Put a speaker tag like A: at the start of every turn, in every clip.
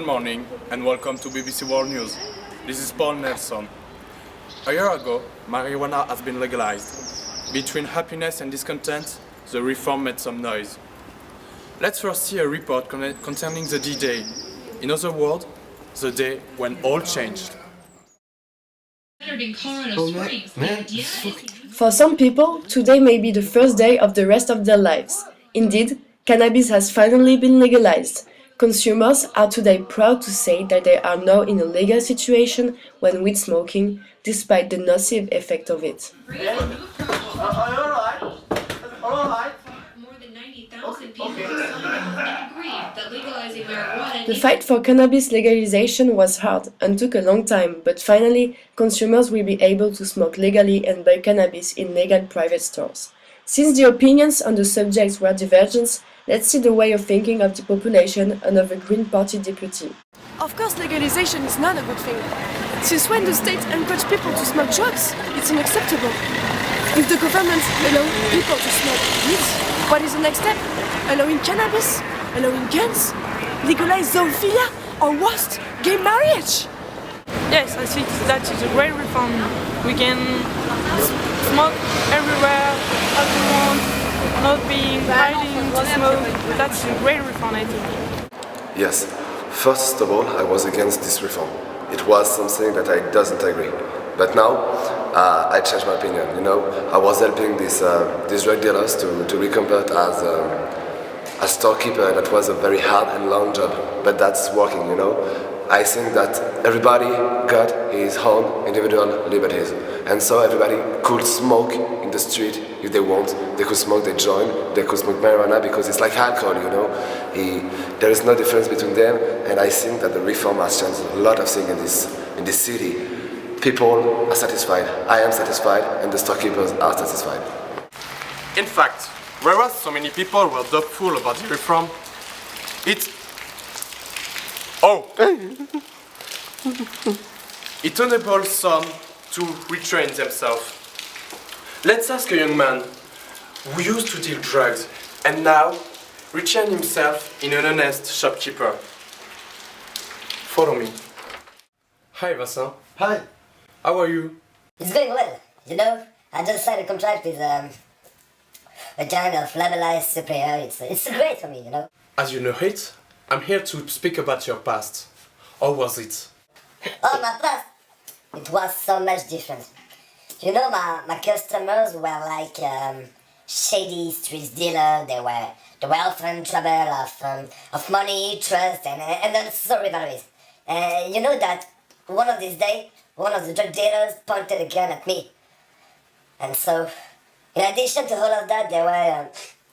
A: Good morning and welcome to BBC World News. This is Paul Nelson. A year ago, marijuana has been legalized. Between happiness and discontent, the reform made some noise. Let's first see a report concerning the D-Day. In other words, the day when all changed.
B: For some people, today may be the first day of the rest of their lives. Indeed, cannabis has finally been legalized. Consumers are today proud to say that they are now in a legal situation when weed smoking, despite the nocive effect of it. The fight for cannabis legalization was hard and took a long time, but finally, consumers will be able to smoke legally and buy cannabis in legal private stores. Since the opinions on the subject were divergent, let's see the way of thinking of the population and of a Green Party deputy.
C: Of course, legalization is not a good thing. Since when the state encourages people to smoke drugs, it's unacceptable. If the government allows people to smoke weed, what is the next step? Allowing cannabis? Allowing guns? Legalize zoophilia? Or worst, gay marriage?
D: Yes, I think that is a great reform. We can smoke everywhere, as we want, not being fighting to smoke. That's a great reform, I think.
E: Yes, first of all, I was against this reform. It was something that I doesn't agree. But now, I changed my opinion. I was helping these drug dealers to reconvert as storekeeper, and that was a very hard and long job. But that's working. I think that everybody got his own individual liberties, and so everybody could smoke in the street if they want. They could smoke their joint, they could smoke marijuana, because it's like alcohol, there is no difference between them, and I think that the reform has changed a lot of things in this city. People are satisfied, I am satisfied, and the storekeepers are satisfied.
A: In fact, whereas so many people were doubtful about the reform, it enables some to retrain themselves. Let's ask a young man who used to deal drugs and now retrain himself in an honest shopkeeper. Follow me. Hi Vincent.
F: Hi.
A: How are you?
F: It's going well. I just signed a contract with a kind of levelized supplier. It's great for me,
A: As you know it, I'm here to speak about your past. How was it?
F: Oh, my past! It was so much different. My customers were like shady street dealers. They were often in trouble of money, trust, and then so rivalries. That one of these days, one of the drug dealers pointed a gun at me. And so, in addition to all of that, there were,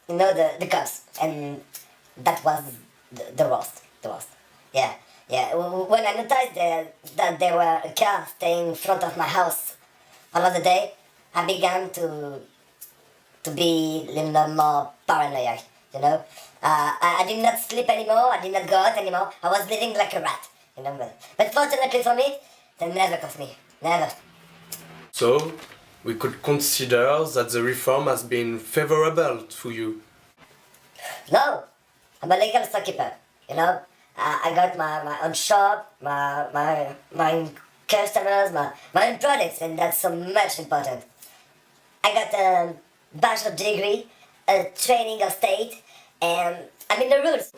F: the cops. And that was the worst. Yeah. When I noticed that there were a car staying in front of my house another day, I began to be a little more paranoid, I did not sleep anymore, I did not go out anymore, I was living like a rat, But fortunately for me, they never caught me, never.
A: So, we could consider that the reform has been favorable to you.
F: No, I'm a legal storekeeper, I got my own shop, my customers, my own products, and that's so much important. I got a bachelor degree, a training of state, and I'm in the rules.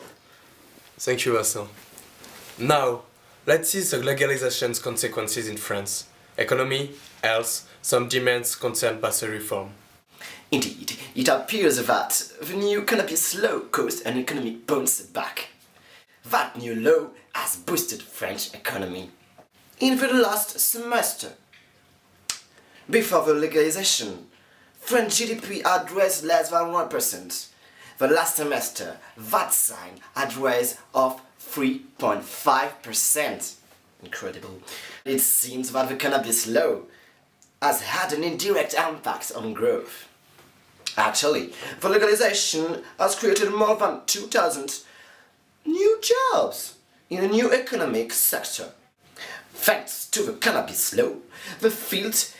A: Thank you, Vincent. Now, let's see the legalization's consequences in France. Economy, health, some demands concerned by the reform.
G: Indeed, it appears that the new cannabis law caused an economic bounce back. That new law has boosted French economy in the last semester. Before the legalization, French GDP had raised less than 1%. The last semester, that sign had raised of 3.5%. Incredible. It seems that the cannabis law has had an indirect impact on growth. Actually, the legalization has created more than 2,000 new jobs in a new economic sector. Thanks to the cannabis law, the field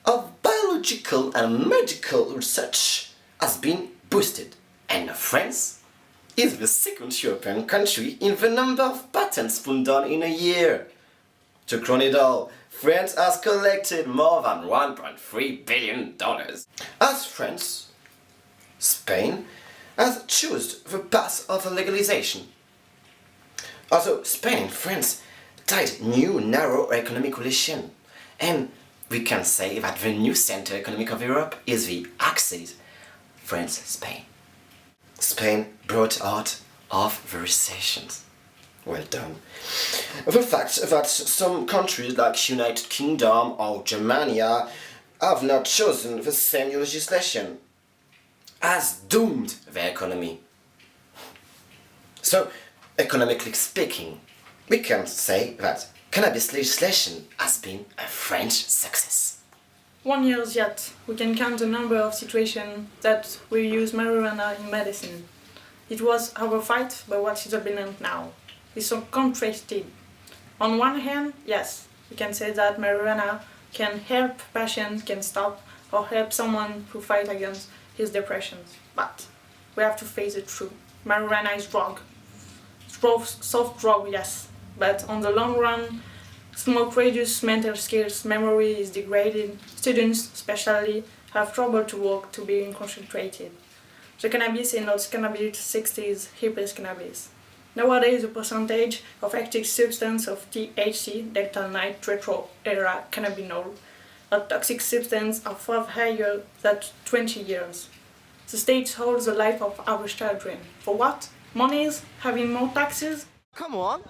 G: of biological and medical research has been boosted, and France is the second European country in the number of patents found done in a year. To crown it all, France has collected more than $1.3 billion. As France, Spain has chosen the path of legalization. Also, Spain and France tied new narrow economic relation, and we can say that the new center economic of Europe is the axis France-Spain. Spain brought out of the recessions. Well done. The fact that some countries like United Kingdom or Germany have not chosen the same new legislation has doomed their economy. So, economically speaking, we can say that cannabis legislation has been a French success.
D: 1 year yet, we can count the number of situations that we use marijuana in medicine. It was our fight, but what is happening now? It's so contrasted. On one hand, yes, we can say that marijuana can help patients, can stop or help someone who fight against his depressions. But we have to face the truth. Marijuana is drug. Soft drug, yes, but on the long run, smoke reduces mental skills, memory is degraded, students especially have trouble to work, to be concentrated. The cannabis is not cannabis 60s hippies cannabis. Nowadays the percentage of active substance of THC, delta-9 tetra-era cannabinol, a toxic substance are far higher than 20 years. The state holds the life of our children. For what? Monies? Having more taxes?
G: Come on!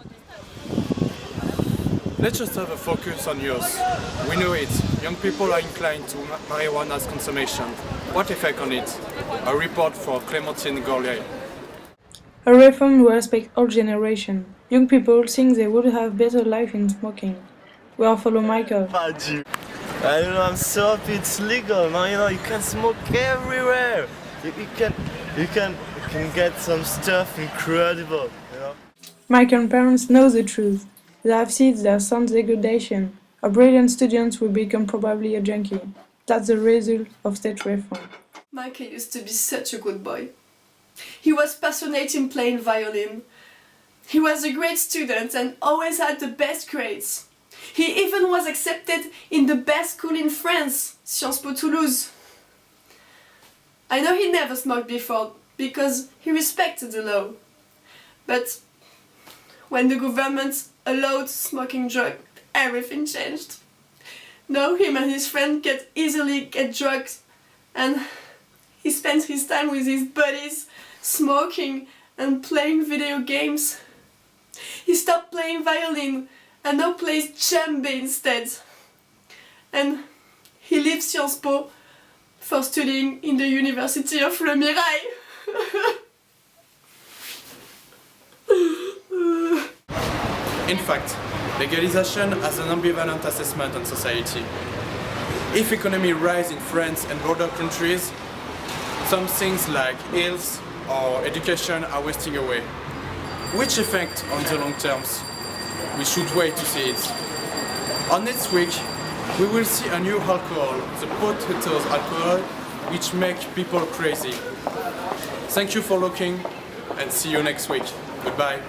A: Let's just have a focus on youth. We know it. Young people are inclined to marijuana's consumption. What effect on it? A report for Clémentine Gorlier.
D: A reform will respect all generations. Young people think they would have better life in smoking. We are follow Michael.
H: I don't know, I'm so happy it's legal now, you know, you can smoke everywhere. You can get some stuff incredible, you know.
D: Michael's parents know the truth. They have seen their son's degradation. A brilliant student will become probably a junkie. That's the result of state reform.
C: Michael used to be such a good boy. He was passionate in playing violin. He was a great student and always had the best grades. He even was accepted in the best school in France, Sciences Po Toulouse. I know he never smoked before because he respected the law. But when the government allowed smoking drugs, everything changed. Now him and his friend can easily get drugs, and he spends his time with his buddies, smoking and playing video games. He stopped playing violin and now plays djembe instead. And he leaves Sciences Po for studying in the University of Le Mirail.
A: In fact, legalization has an ambivalent assessment on society. If economy rise in France and other countries, some things like health or education are wasting away. Which effect on the long terms? We should wait to see it. On next week, we will see a new alcohol, the potatoes alcohol, which make people crazy. Thank you for looking and see you next week. Goodbye.